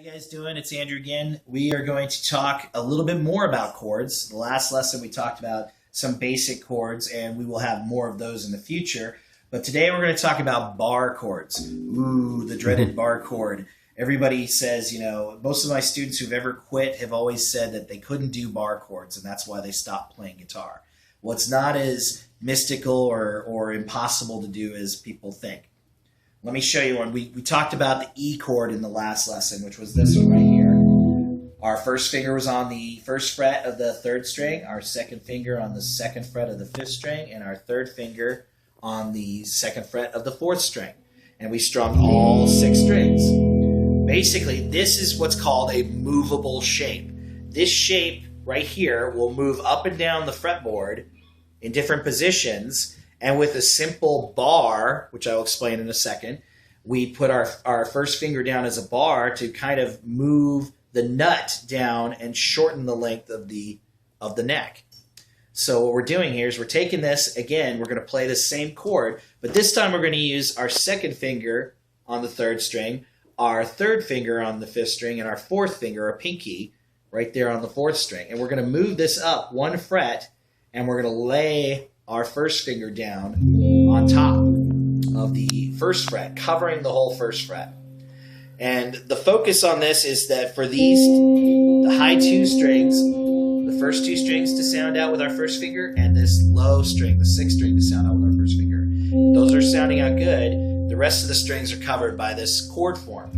How you guys doing? It's Andrew again. We are going to talk a little bit more about chords. The last lesson we talked about some basic chords, and we will have more of those in the future. But today we're going to talk about bar chords. Ooh, the dreaded bar chord. Everybody says, most of my students who've ever quit have always said that they couldn't do bar chords, and that's why they stopped playing guitar. Well, it's not as mystical or impossible to do as people think. Let me show you one. We talked about the E chord in the last lesson, which was this one right here. Our first finger was on the first fret of the third string, our second finger on the second fret of the fifth string, and our third finger on the second fret of the fourth string. And we strummed all 6 strings. Basically, this is what's called a movable shape. This shape right here will move up and down the fretboard in different positions. And with a simple bar, which I'll explain in a second, we put our first finger down as a bar to kind of move the nut down and shorten the length of the neck. So what we're doing here is we're taking this, again, we're going to play the same chord, but this time we're going to use our second finger on the third string, our third finger on the fifth string, and our fourth finger, a pinky, right there on the fourth string. And we're going to move this up 1 fret, and we're going to lay our first finger down on top of the first fret, covering the whole first fret. And the focus on this is that for the high 2 strings, the first 2 strings to sound out with our first finger, and this low string, the 6th string, to sound out with our first finger. Those are sounding out good. The rest of the strings are covered by this chord form.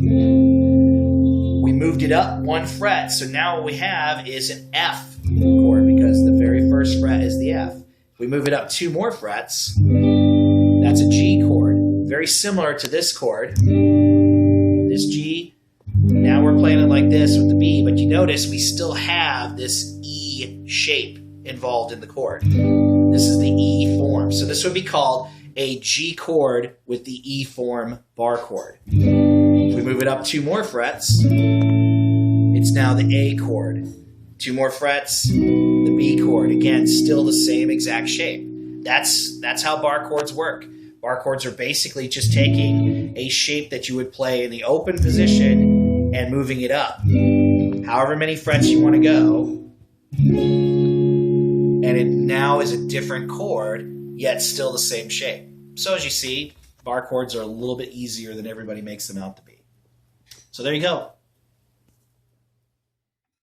We moved it up 1 fret, so now what we have is an F chord because the very first fret is the F. We move it up 2 more frets, that's a G chord, very similar to this chord, this G. Now we're playing it like this with the B, but you notice we still have this E shape involved in the chord. This is the E form, so this would be called a G chord with the E form bar chord. If we move it up 2 more frets, it's now the A chord. 2 more frets, the B chord. Again, still the same exact shape. That's how bar chords work. Bar chords are basically just taking a shape that you would play in the open position and moving it up however many frets you want to go. And it now is a different chord, yet still the same shape. So as you see, bar chords are a little bit easier than everybody makes them out to be. So there you go.